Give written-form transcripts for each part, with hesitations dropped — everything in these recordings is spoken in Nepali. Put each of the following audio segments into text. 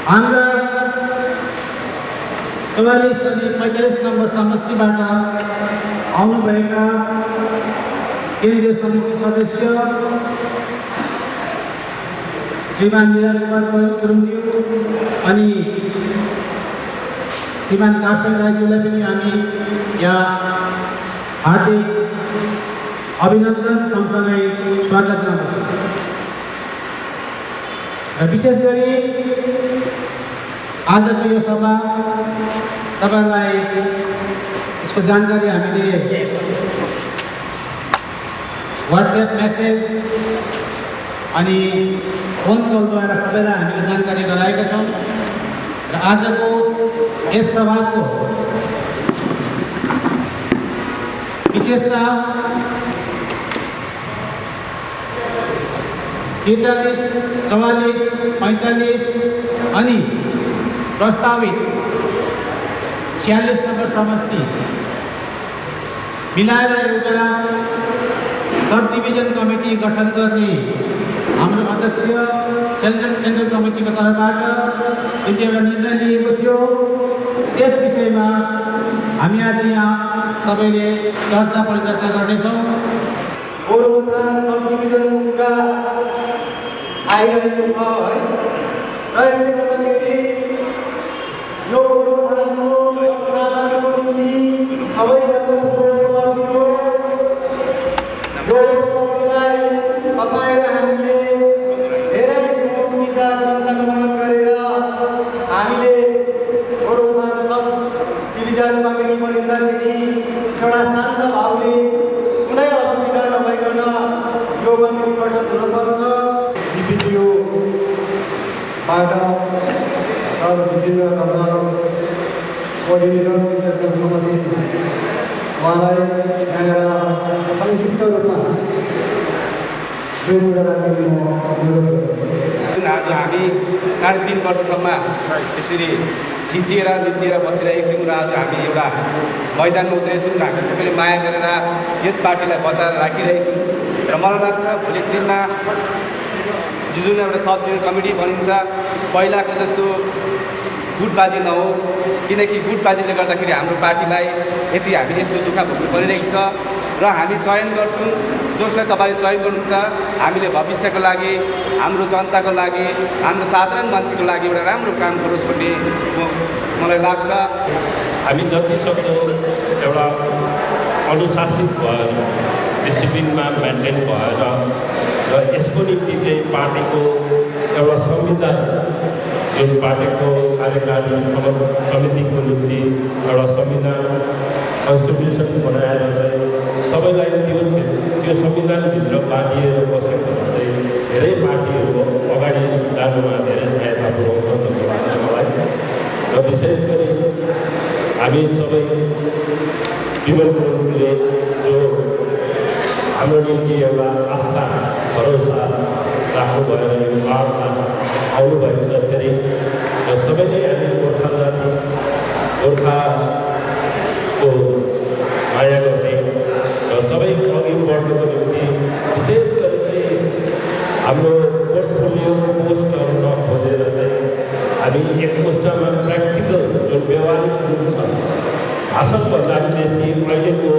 हाम्रा 44 अनि 45 नम्बर समष्टिबाट आउनुभएका केन्द्रीय समिति सदस्य श्रीमान लीला कुमार गुरुङज्यू अनि श्रीमान कासन राईज्यूलाई पनि हामी यहाँ हार्दिक अभिनन्दन सँगसँगै स्वागत गर्दछौँ। र विशेष गरी आजको यो सभा तपाईलाई यसको जानकारी हामीले व्हाट्सएप मेसेज अनि फोन कलद्वारा सबैलाई हामीले जानकारी गराएका छौँ। र आजको यस सभाको विशेषता 43, 44, 45 अनि प्रस्तावित 46 नम्बर समष्टि मिलाएर एउटा सब डिभिजन कमिटी गठन गर्ने हाम्रो अध्यक्ष सेन्ट्रल कमिटीको तर्फबाट जुन चाहिँ एउटा निर्णय लिएको थियो त्यस विषयमा हामी आज यहाँ सबैले चर्चा परिचर्चा गर्नेछौँ। गोरुबथान सब डिभिजनको कुरा आइरहेको छ है र यसले गर्दाखेरि यो गोरुबथानको साधारणको निम्ति सबैभन्दा ठुलो उपलब्धि हो। यो उपलब्धिलाई तपाईँ र हामीले धेरै सोच विचार चिन्तन मनन गरेर हामीले गोरुबथान सब डिभिजन कमिटी बनिँदाखेरि एउटा शान्त भावले कुनै असुविधा नभइकन यो कमिटी गठन हुनुपर्छ। डिपिटिओबाट सब जितेन्द्र खड्का कोअर्डिनेटर टिचर्सको समष्टि उहाँलाई यहाँ संक्षिप्त रूपमा आज हामी 3.5 वर्षसम्म यसरी झिन्चिएर मिचिएर बसिरहेको थियौँ र आज हामी एउटा मैदानमा उत्रेछौँ। हामी सबैले माया गरेर यस पार्टीलाई बचाएर राखिरहेको छौँ र मलाई लाग्छ भोलिको दिनमा जुन एउटा सब डिभिजन कमिटी बनिन्छ पहिलाको जस्तो गुटबाजी नहोस्, किनकि गुटबाजीले गर्दाखेरि हाम्रो पार्टीलाई यति हामीले यस्तो दुःख भोग्नु परिरहेको छ र हामी चयन गर्छौँ जसलाई तपाईँले चयन गर्नुहुन्छ। हामीले भविष्यको लागि, हाम्रो जनताको लागि, हाम्रो साधारण मान्छेको लागि एउटा राम्रो काम गरोस् भन्ने मलाई लाग्छ। हामी जतिसक्दो एउटा अनुशासित भएर डिसिप्लिनमा मेन्टेन भएर र यसको निम्ति चाहिँ पार्टीको एउटा संविधान जुन पार्टीको कार्यकारी समितिको निम्ति एउटा संविधान कन्स्टिट्युसन बनाएर चाहिँ सबैलाई त्यो संविधानभित्र बाँधिएर बसेको चाहिँ धेरै पार्टीहरू अगाडि जानुमा धेरै सहायता पुर्याउँछ जस्तो लाग्छ मलाई। र विशेष गरी हामी सबै विमल गुरुङले जो हाम्रो निम्ति एउटा आस्था भरोसा राख्नुभयो यो पाहाडमा आउनुभएको छ फेरि र सबैले हामी गोर्खा जाति गोर्खाको माया गर्ने र सबै अघि बढ्नुको निम्ति विशेष गरी चाहिँ हाम्रो पोर्टफोलियो पोस्टहरू नखोजेर चाहिँ हामी एकमुष्टमा प्र्याक्टिकल जुन व्यवहारिक रूप छ भाषणभन्दा बेसी अहिलेको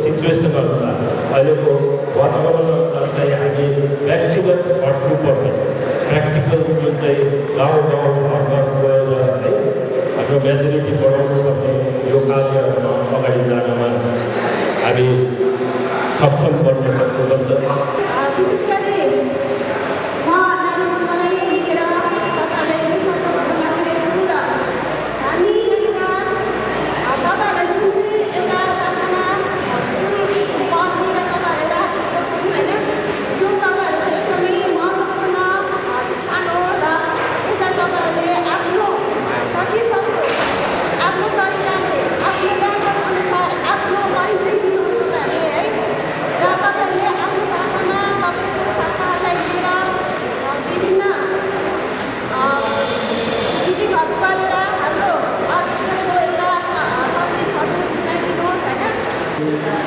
सिचुएसन अनुसार अहिलेको वातावरण अनुसार चाहिँ हामी व्यक्तिगत हट्नुपर्ने प्र्याक्टिकल जुन चाहिँ गाउँ घर गएर है हाम्रो मेजोरिटी बढाउनु पर्ने यो कार्यहरूमा अगाडि जानमा हामी सक्षम बन्न सक्नुपर्छ।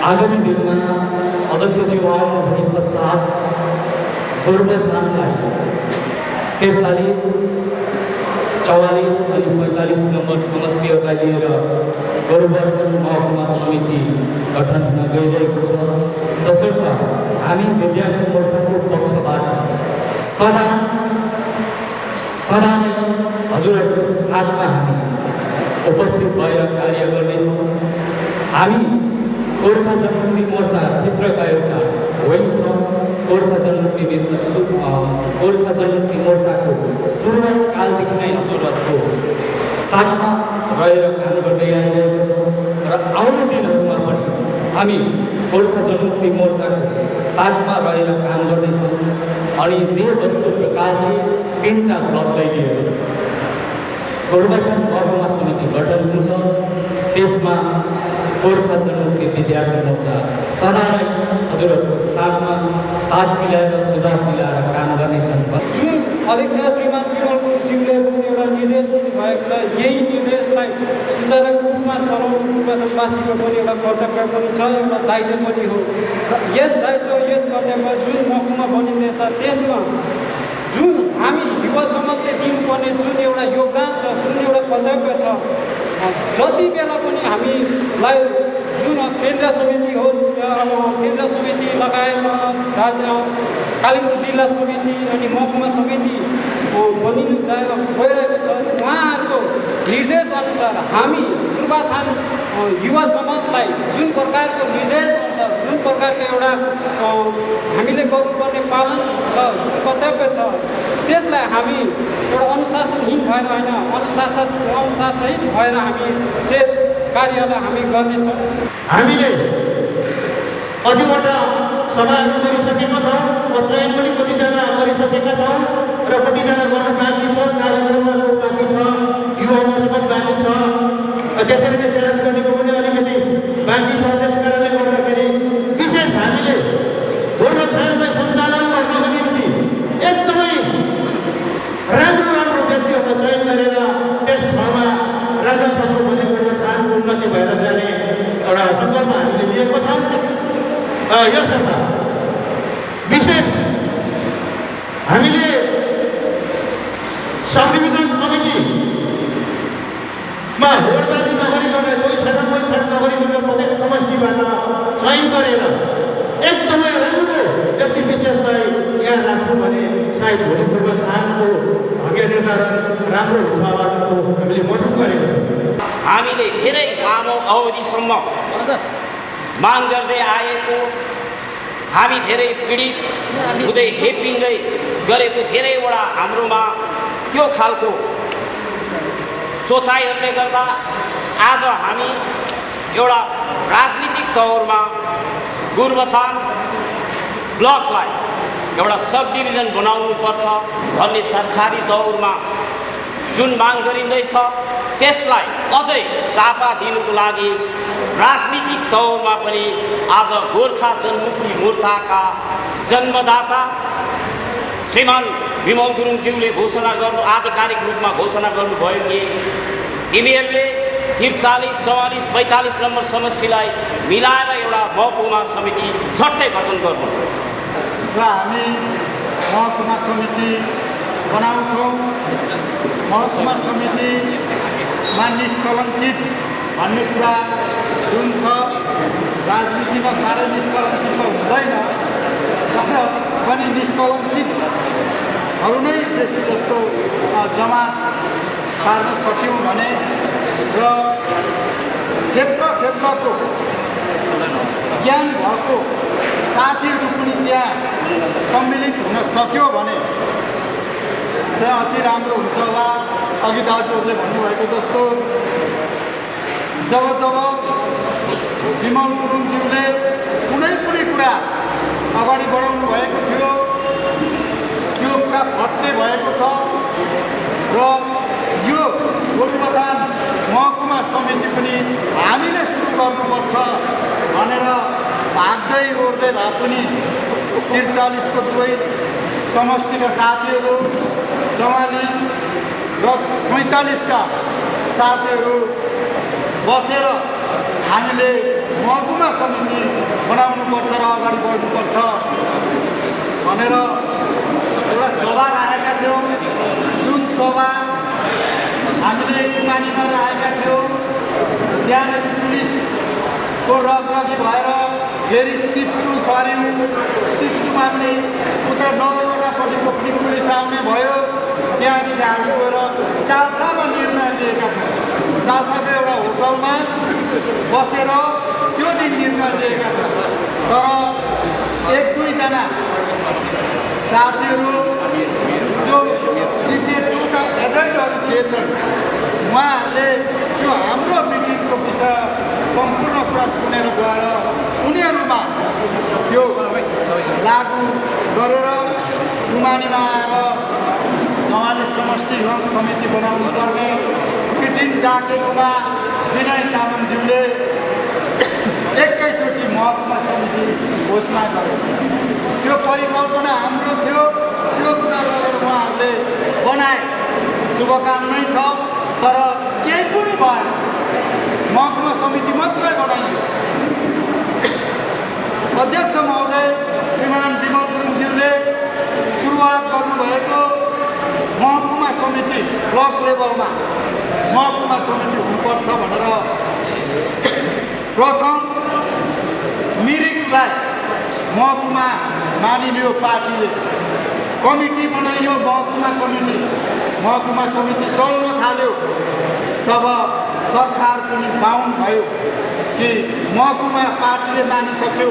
आगामी दिनमा अध्यक्षज्यू आउनु भए पश्चात गोरुबथानलाई 43, 44 अनि 45 नम्बर समष्टिहरूलाई लिएर गोरुबथान महकुमा समिति गठन हुन गइरहेको छ। तसर्थ हामी विद्यार्थी मोर्चाको पक्षबाट सदा नै हजुरहरूको साथमा हामी उपस्थित भएर कार्य गर्नेछौँ। हामी गोर्खा जनमुक्ति मोर्चाभित्रका एउटा विङ छौँ। गोर्खा जनमुक्ति मोर्चाको सुरुवात कालदेखि नै हजुरहरूको साथमा रहेर काम गर्दै आइरहेको छौँ र आउने दिनहरूमा पनि हामी गोर्खा जनमुक्ति मोर्चाको साथमा रहेर काम गर्नेछौँ। अनि जे जस्तो प्रकारले 3टा ब्लकलाई लिएर गोरुबथान महकुमा समिति गठन हुन्छ त्यसमा गोर्खा जनमुक्ति विद्यार्थी मोर्चा सदा नै हजुरहरूको साथ मिलाएर सुझाव मिलाएर काम गर्नेछन्। जुन अध्यक्ष श्रीमान विमल गुरुङज्यूले जुन एउटा निर्देश दिनुभएको छ यही निर्देशलाई सुचारू रूपमा चलाउनु गोरुबथानवासीको पनि एउटा कर्तव्य पनि छ, एउटा दायित्व पनि हो। र यस दायित्व यस कर्तव्य जुन महकुमा बनिँदैछ त्यसमा जुन हामी युवा जमातले दिनुपर्ने जुन एउटा योगदान छ, जुन एउटा कर्तव्य छ, जति बेला पनि हामीलाई जुन केन्द्र समिति होस्, केन्द्र समिति लगायत कालिम्पोङ जिल्ला समिति अनि महकुमा समिति बनिनु गइरहेको छ, उहाँहरूको निर्देश अनुसार हामी गोरुबथान युवा जमातलाई जुन प्रकारको निर्देश अनुसार जुन प्रकारको एउटा हामीले गर्नुपर्ने पालन छ, जुन कर्तव्य छ त्यसलाई हामी एउटा अनुशासनहीन भएर होइन अनुशासित भएर हामी त्यस कार्यलाई हामी गर्नेछौँ। हामीले कतिवटा सभाहरू गरिसकेका छौँ, चयन पनि कतिजना गरिसकेका छौँ र कतिजना गर्नु बाँकी छ, कार्यक्रमहरू बाँकी छ, युवा मोर्चा पनि बाँकी छ। त्यसरी नै प्यारेन्ट गर्नेको पनि अलिकति बाँकी छ। त्यस कारणले गर्दाखेरि विशेष हामीले गोरुबथानलाई सञ्चालन गर्नको निम्ति एकदमै राम्रो व्यक्तिहरूलाई चयन गरेर त्यस ठाउँमा राम्रो सक्यो भने गोरुबथान उन्नति भएर जाने एउटा सङ्कल्प हामीले लिएको छौँ। यसर्थ विशेष हामीले सब डिभिजन कमिटीमा होडबाजी नगरिकन कोही छाडा नगरिकन प्रत्येक समष्टिबाट चयन गरेर एकदमै राम्रो व्यक्ति विशेषलाई यहाँ राख्नु भने सायद भोलि गोरुबथानको भाग्य निर्धारण राम्रो हुन्छ होला जस्तो हामीले महसुस गरेको छौँ। हामीले धेरै लामो अवधिसम्म माग गर्दै आएको, हामी धेरै पीडित हुँदै हेपिँदै गरेको धेरैवटा हाम्रोमा त्यो खालको सोचाइहरूले गर्दा आज हामी एउटा राजनीतिक तौरमा गोरुबथान ब्लकलाई एउटा सब डिभिजन बनाउनुपर्छ भन्ने सरकारी तौरमा जुन माग गरिँदैछ त्यसलाई अझै चापा दिनुको लागि राजनीतिक तौरमा पनि आज गोर्खा जनमुक्ति मोर्चाका जन्मदाता श्रीमान विमल गुरुङज्यूले घोषणा गर्नु आधिकारिक रूपमा घोषणा गर्नुभयो कि तिमीहरूले 43, 44, 45 नम्बर समष्टिलाई मिलाएर एउटा महकुमा समिति झट्टै गठन गर्नु र हामी महकुमा समिति बनाउँछौँ। महकुमा समितिमा निष्कलङ्कित भन्ने कुरा जुन छ राजनीतिमा साह्रै निष्कलङ्कित त हुँदैन, तर पनि निष्कलङ्कितहरू नै जस्तो जमात पार्न सक्यौँ भने र क्षेत्रको ज्ञान भएको साथीहरू पनि त्यहाँ सम्मिलित हुन सक्यो भने चाहिँ अति राम्रो हुन्छ होला। अघि दाजुहरूले भन्नुभएको जस्तो जब विमल गुरुङज्यूले कुनै पनि कुरा अगाडि बढाउनु भएको थियो त्यो कुरा फत्ते भएको छ र यो गोरुबथान महकुमा समिति पनि हामीले सुरु गर्नुपर्छ भनेर भाग्दै ओर्दै भए पनि 43 को दुवै समष्टिका साथीहरू 44 र 45 का साथीहरू बसेर हामीले महकुमा समिति बनाउनुपर्छ र अगाडि बढ्नुपर्छ भनेर एउटा सभा राखेका थियौँ। जुन सभा रुमानीमा आएका थियौँ। त्यहाँनिर पुलिसको रगरगी भएर फेरि सिप्सु सर्यौँ। सिप्सुमा पनि उता नगरकोटापट्टिको पनि पुलिस आउने भयो। त्यहाँदेखि हामी गएर चाल्सामा निर्णय लिएका थियौँ। चाल्साको एउटा होटलमा बसेर त्यो दिन निर्णय लिएका थियौँ। तर 1-2 साथीहरू जो जिटिए2का एजेन्टहरू थिएछन्, उहाँहरूले त्यो हाम्रो मिटिङको विषय सम्पूर्ण कुरा सुनेर गएर उनीहरूमा त्यो लागू गरेर रुमानीमा आएर 44 समष्टि समिति बनाउनु पर्ने मिटिङ डाकेकोमा विनय तामाङज्यूले एकैचोटि महकुमा समिति घोषणा गरे। त्यो परिकल्पना हाम्रो थियो, त्यो कुरा गरेर उहाँहरूले बनाए। शुभकामना छ, तर केही पनि भएन। महकुमा समिति मात्रै बनाइयो। अध्यक्ष महोदय श्रीमान विमल गुरुङज्यूले सुरुवात गर्नुभएको महकुमा समिति ब्लक लेभलमा महकुमा समिति हुनुपर्छ भनेर प्रथम मिरिकलाई महकुमा मानिलियो। पार्टीले कमिटी बनाइयो, महकुमा कमिटी, महकुमा समिति चल्न थाल्यो। तब सरकार पनि बाउन्ड भयो कि महकुमा पार्टीले मानिसक्यो,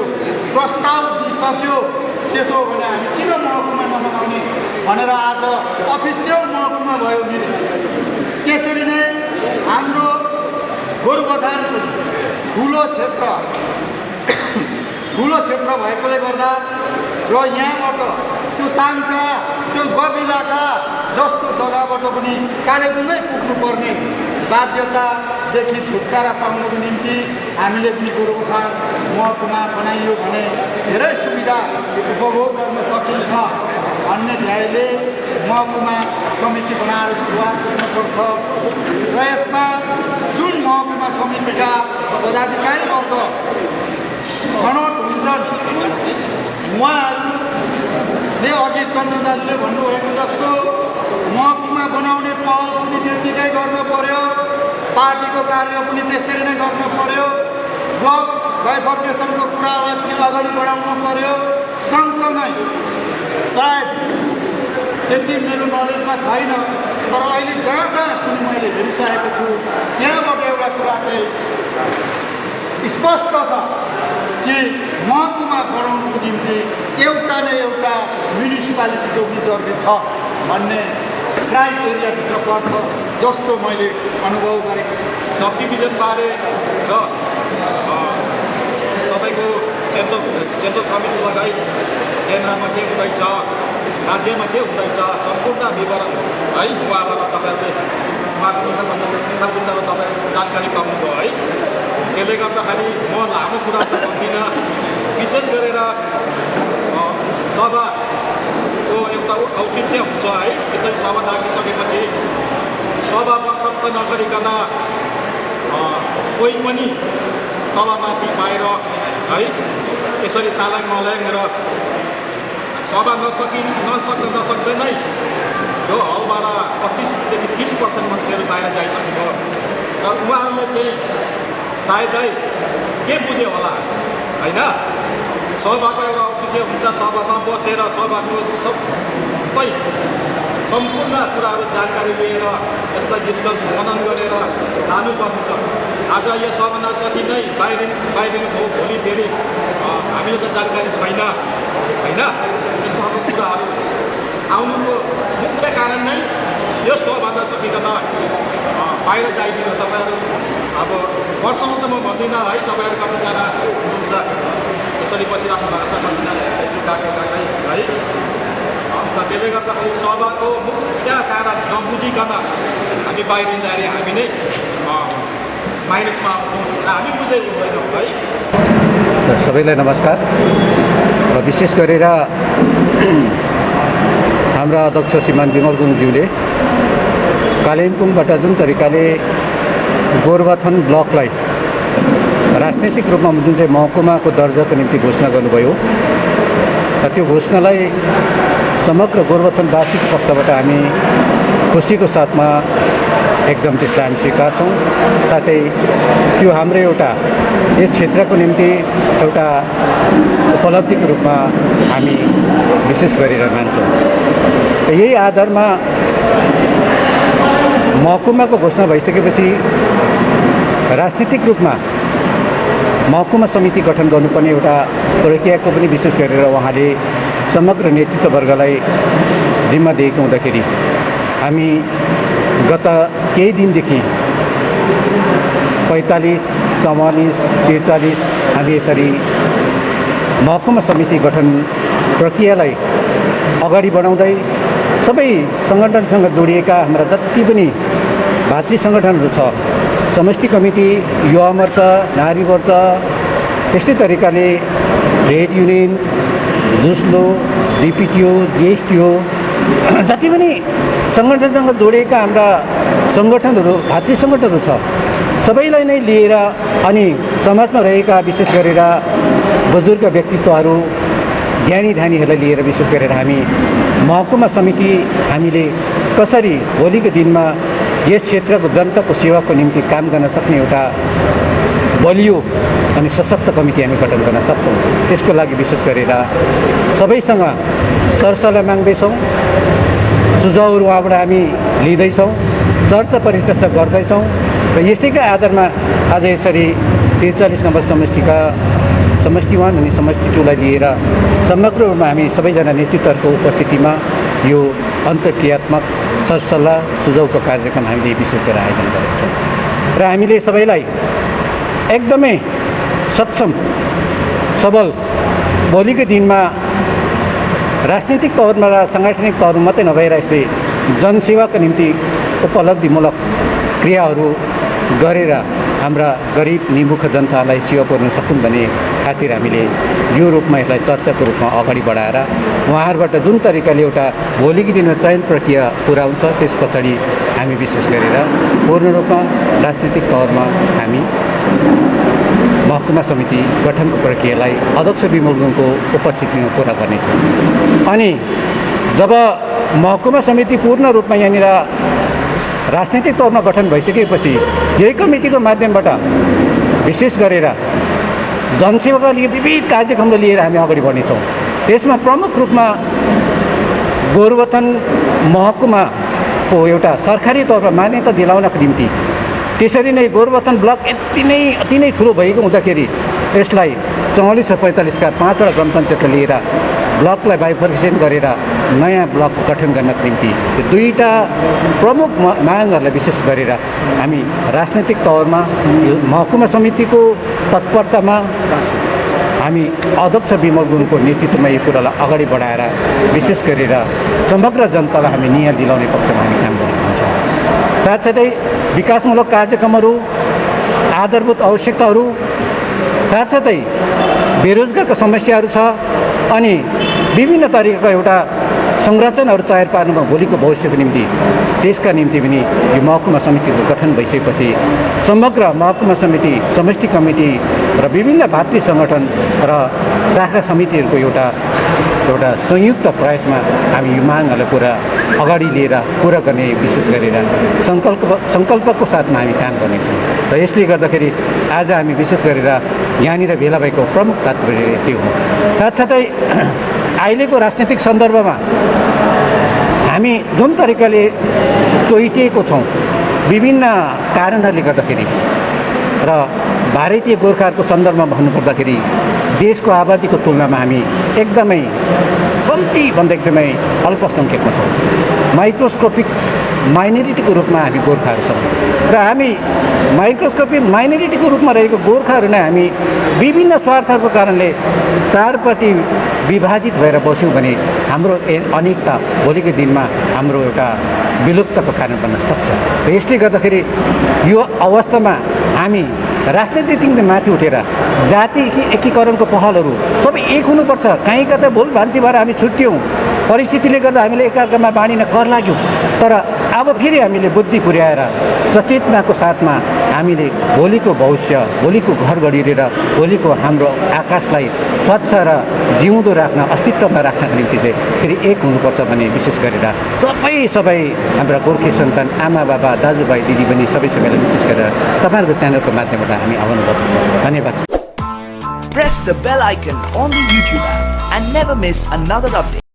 प्रस्ताव दिइसक्यो, त्यसो हो भने हामी किन महकुमा नबनाउने भनेर आज अफिसियल महकुमा भयो मिरिक। त्यसरी नै हाम्रो गोरुबथान पनि ठुलो क्षेत्र भएकोले गर्दा र यहाँबाट त्यो ताङटा, त्यो गबिलाका जस्तो जग्गाबाट पनि कालेबुङै पुग्नुपर्ने बाध्यतादेखि छुटकारा पाउनको निम्ति हामीले पनि गोरुबथान महकुमा बनाइयो भने धेरै सुविधा उपभोग गर्न सकिन्छ भन्ने ध्यानले महकुमा समिति बनाएर सुरुवात गर्नुपर्छ। र यसमा जुन महकुमा समितिका पदाधिकारीवर्ग छनौट हुन्छन्, उहाँहरूले अघि चन्द्र दाजुले भन्नुभएको जस्तो महकुमा बनाउने पहल पनि त्यत्तिकै गर्नु पर्यो, पार्टीको कार्य पनि त्यसरी नै गर्नु पर्यो, ब्लक बाइफर्केसनको कुरालाई पनि अगाडि बढाउनु पर्यो। सँगसँगै सायद त्यति मेरो नलेजमा छैन, तर अहिले जहाँ पनि मैले हेरिसकेको छु त्यहाँबाट एउटा कुरा चाहिँ स्पष्ट छ कि महकुमा बनाउनुको निम्ति एउटा न एउटा म्युनिसिपालिटीको पनि जरुरी छ भन्ने क्राइटेरियाभित्र पर्छ जस्तो मैले अनुभव गरेको छु। सब डिभिजनबारे र तपाईँको सेन्ट्रल कमिटी लगाई केन्द्रमा के हुँदैछ, राज्यमा के हुँदैछ, सम्पूर्ण विवरण है उहाँबाट तपाईँहरूले तपाईँहरू जानकारी पाउनुभयो है। त्यसले गर्दाखेरि म लामो कुरा त भन्दिनँ। विशेष गरेर सभाको एउटा औचित्य हुन्छ है। यसरी सभा डाकिसकेपछि सभा बर्खास्त नगरिकन कोही पनि तलमाथि बाहिर है यसरी सालाङ मल्याङ र सभा नसक्दैनै यो हलबाट 25देखि 30% मान्छेहरू बाहिर जाइसक्नुभयो र उहाँहरूले चाहिँ सायदै के बुझ्यो होला होइन। सभाको एउटा औचित्य हुन्छ, सभामा बसेर सभाको सबै सम्पूर्ण कुराहरू जानकारी लिएर यसलाई डिस्कस मनन गरेर लानुपर्ने छ। आज यो सभा नसकी नै बाहिरिनु हो, भोलि फेरि हामीले त जानकारी छैन होइन। यस्तो खालको कुराहरू आउनुको मुख्य कारण नै यो सभा नसकिकन बाहिर जाइदिनु। तपाईँहरू अब वर्षमा त म भन्दिनँ है, तपाईँहरू कतिजना हुनुहुन्छ यसरी बसिराख्नु भएको छ, कतिजना जुटाएको है। त्यसले गर्दाखेरि सभाको मुख्य कारण नबुझिकन हामी बाहिरिँदाखेरि हामी नै माइनसमा आउँछौँ र हामी बुझेको हुँदैनौँ है। सबैलाई नमस्कार। विशेष गरेर हाम्रा अध्यक्ष श्रीमान विमल गुरुङज्यूले कालिम्पोङबाट जुन तरिकाले गोरुबथान ब्लकलाई राजनैतिक रूपमा जुन चाहिँ महकुमाको दर्जाको निम्ति घोषणा गर्नुभयो र त्यो घोषणालाई समग्र गोरुबथानवासीको पक्षबाट हामी खुसीको साथमा एकदम त्यसलाई हामी स्वीकार्छौँ। साथै त्यो हाम्रो एउटा यस क्षेत्रको निम्ति एउटा उपलब्धिको रूपमा हामी विशेष गरेर मान्छौँ। यही आधारमा महकुमाको घोषणा भइसकेपछि राजनीतिक रूपमा महकुमा समिति गठन गर्नुपर्ने एउटा प्रक्रियाको पनि विशेष गरेर उहाँले समग्र नेतृत्ववर्गलाई जिम्मा दिएको हुँदाखेरि हामी गत केही दिनदेखि 45, 44, 43 हामी यसरी महकुमा समिति गठन प्रक्रियालाई अगाडि बढाउँदै सबै सङ्गठनसँग जोडिएका हाम्रा जति पनि भातृ सङ्गठनहरू छ, समष्टि कमिटी, युवा मोर्चा, नारी मोर्चा, त्यस्तै तरिकाले ट्रेड युनियन, जुस्लो, जिपिटिओ, जिएसटिओ, जति पनि सङ्गठनसँग जोडिएका हाम्रा सङ्गठनहरू, भातृ सङ्गठनहरू छ, सबैलाई नै लिएर अनि समाजमा रहेका विशेष गरेर बुजुर्ग व्यक्तित्वहरू, ज्ञानी ध्यानीहरूलाई लिएर विशेष गरेर हामी महकुमा समिति हामीले कसरी भोलिको दिनमा यस क्षेत्रको जनताको सेवाको निम्ति काम गर्न सक्ने एउटा बलियो अनि सशक्त कमिटी हामी गठन गर्न सक्छौँ। त्यसको लागि विशेष गरेर सबैसँग सरसल्लाह माग्दैछौँ, सुझावहरू उहाँबाट हामी लिँदैछौँ, चर्चा परिचर्चा गर्दैछौँ र यसैका आधारमा आज यसरी 43 नम्बर समष्टिका समष्टि 1 अनि समष्टि 2 लाई लिएर समग्र रूपमा हामी सबैजना नेतृत्वहरूको उपस्थितिमा यो अन्तर्क्रियात्मक सरसल्लाह सुझावको कार्यक्रम हामीले विशेष गरेर आयोजना गरेका छौँ र हामीले सबैलाई एकदमै सक्षम सबल भोलिको दिनमा राजनीतिक तौरमा र साङ्गठनिक तौरमा मात्रै नभएर यसले जनसेवाको निम्ति उपलब्धिमूलक क्रियाहरू गरेर हाम्रा गरिब निमुख जनतालाई सेवा पुर्याउन सकुन् भन्ने खातिर हामीले यो रूपमा यसलाई चर्चाको रूपमा अगाडि बढाएर उहाँहरूबाट जुन तरिकाले एउटा भोलिको दिनमा चयन प्रक्रिया पुरा हुन्छ त्यस पछाडि हामी विशेष गरेर पूर्ण रूपमा राजनीतिक तौरमा हामी महकुमा समिति गठनको प्रक्रियालाई अध्यक्ष विमल गुरुङको उपस्थितिमा पुरा गर्नेछौँ। अनि जब महकुमा समिति पूर्ण रूपमा यहाँनिर राजनीतिक तौरमा गठन भइसकेपछि यही कमिटीको माध्यमबाट विशेष गरेर जनसेवाका लागि विविध कार्यक्रमहरू लिएर हामी अगाडि बढ्नेछौँ। त्यसमा प्रमुख रूपमा गोरुबथान महकुमाको एउटा सरकारी तौरमा मान्यता दिलाउनको निम्ति, त्यसरी नै गोरुबथान ब्लक अति नै ठुलो भएको हुँदाखेरि यसलाई 44 र 45 का 5 वटा ग्राम पञ्चायतलाई लिएर ब्लकलाई बाइफर्केसन गरेर नयाँ ब्लक गठन गर्नको निम्ति यो दुईवटा प्रमुख मागहरूलाई विशेष गरेर हामी राजनैतिक तौरमा यो महकुमा समितिको तत्परतामा हामी अध्यक्ष विमल गुरुङको नेतृत्वमा यो कुरालाई अगाडि बढाएर विशेष गरेर समग्र जनतालाई हामी न्याय दिलाउने पक्षमा हामी काम गरेको हुन्छ। साथसाथै विकासमूलक कार्यक्रमहरू, आधारभूत आवश्यकताहरू, साथसाथै बेरोजगारको समस्याहरू छ अनि विभिन्न तरिकाका एउटा संरचनाहरू तयार पार्नुमा भोलिको भविष्यको निम्ति त्यसका निम्ति पनि यो महकुमा समितिको गठन भइसकेपछि समग्र महकुमा समिति, समष्टि कमिटी र विभिन्न भातृ सङ्गठन र शाखा समितिहरूको एउटा संयुक्त प्रयासमा हामी यो मागहरूलाई पुरा अगाडि लिएर पुरा गर्ने विशेष गरेर सङ्कल्पको साथमा हामी काम गर्नेछौँ। र यसले गर्दाखेरि आज हामी विशेष गरेर यहाँनिर भेला भएको प्रमुख तात्पर्य त्यो हो। साथसाथै अहिलेको राजनीतिक सन्दर्भमा हामी जुन तरिकाले चोइटिएको छौँ विभिन्न कारणहरूले गर्दाखेरि र भारतीय गोर्खाहरूको सन्दर्भमा भन्नुपर्दाखेरि देशको आबादीको तुलनामा हामी एकदमै कम्ती भन्दा एकदमै अल्पसङ्ख्यकमा छौँ। माइक्रोस्कोपिक माइनोरिटीको रूपमा हामी गोर्खाहरू छौँ र हामी माइक्रोस्कोपिक माइनोरिटीको रूपमा रहेको गोर्खाहरू नै हामी विभिन्न स्वार्थहरूको कारणले चारपट्टि विभाजित भएर बस्यौँ भने हाम्रो अनेकता भोलिको दिनमा हाम्रो एउटा विलुप्तको कारण बन्न सक्छ। र यसले गर्दाखेरि यो अवस्थामा हामी राजनीतिदेखि माथि उठेर जाति एकीकरणको पहलहरू सबै एक हुनुपर्छ। कहीँ कतै भुल भ्रान्ति भएर हामी छुट्यौँ, परिस्थितिले गर्दा हामीले एकअर्कामा बाँडिन कर लाग्यौँ, तर अब फेरि हामीले बुद्धि पुर्याएर सचेतनाको साथमा हामीले भोलिको भविष्य, भोलिको घर गढिएर भोलिको हाम्रो आकाशलाई स्वच्छ र जिउँदो राख्न, अस्तित्वमा राख्नको निम्ति चाहिँ फेरि एक हुनुपर्छ भने विशेष गरेर सबै हाम्रा गोर्खे सन्तान, आमा बाबा, दाजुभाइ, दिदीबहिनी सबैलाई विशेष गरेर तपाईँहरूको च्यानलको माध्यमबाट हामी आह्वान गर्दछौँ। धन्यवाद। Press the bell icon on the YouTube app and never miss another update.